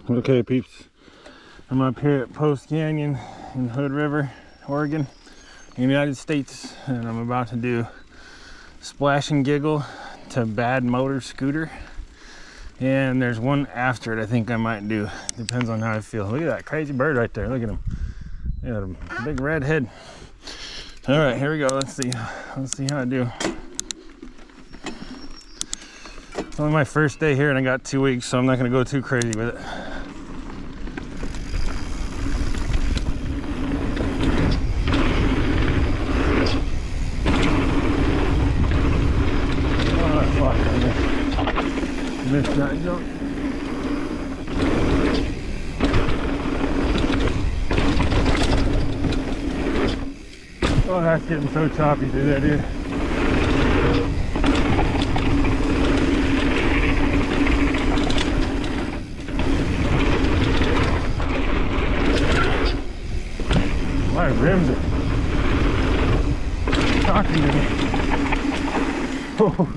Okay, peeps, I'm up here at Post Canyon in Hood River, Oregon, in the United States, and I'm about to do Splash and Giggle to Bad Motor Scooter. And there's one after it I think I might do. Depends on how I feel. Look at that crazy bird right there. Look at him. Look at a big red head. All right, here we go. Let's see how I do. It's only my first day here and I got 2 weeks, so I'm not gonna go too crazy with it. Missed that jump. Oh, that's getting so choppy through there, dude. My rims are talking to me. Oh,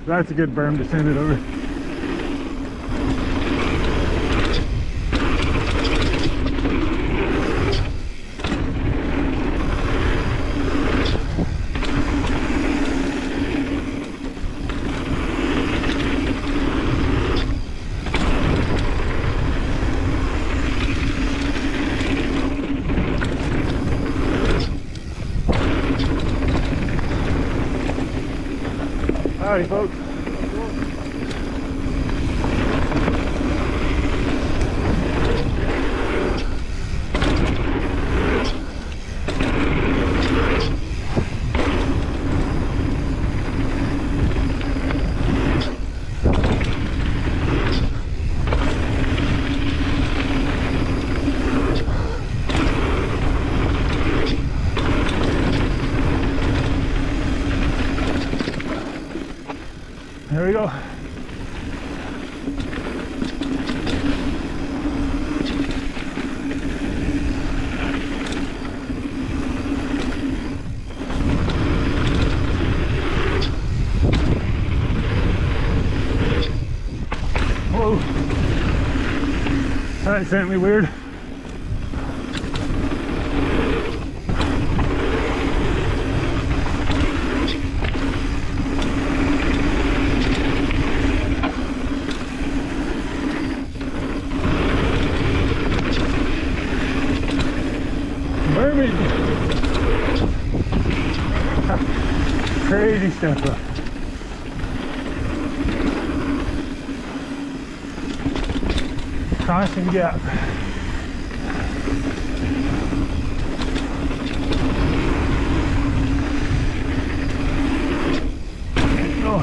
that's a good berm to send it over. Howdy, folks. There we go. Whoa. That sent me weird. Mermaid. Crazy stuff. Caution gap. Oh.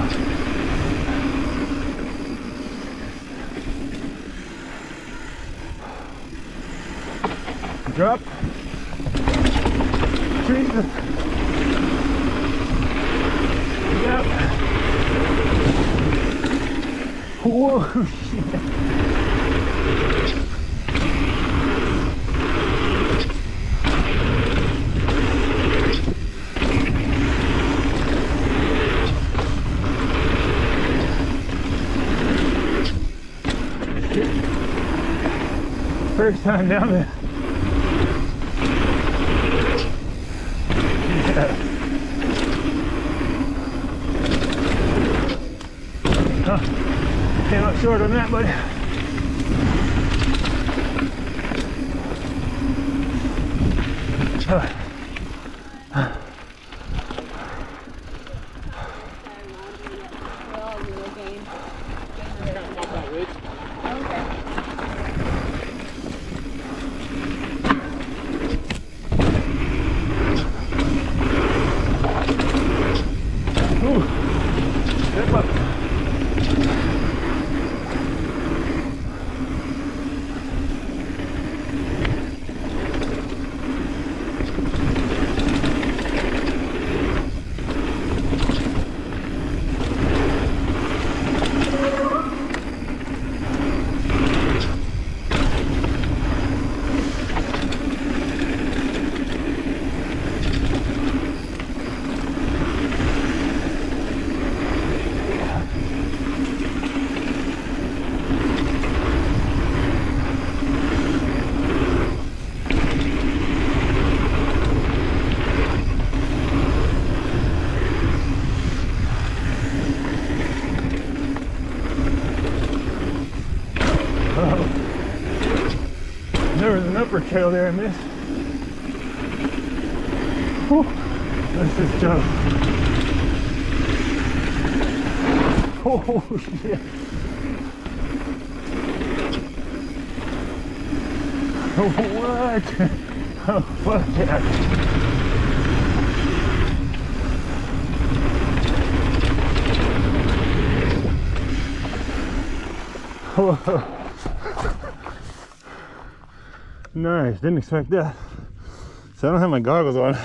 Drop. Jesus. Yep. Whoa, shit. First time down there. Oh, came up short on that, buddy. There was an upper trail there I missed. Whew. This is tough. Oh shit. What? Oh fuck that. Whoa. Nice, didn't expect that. So I don't have my goggles on.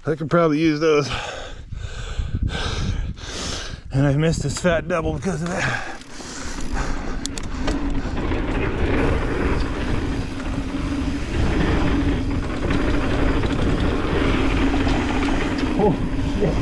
I could probably use those. And I missed this fat double because of that. Oh shit.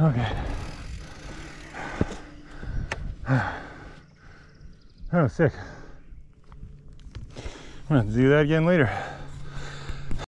Okay. That was sick. I'm gonna have to do that again later.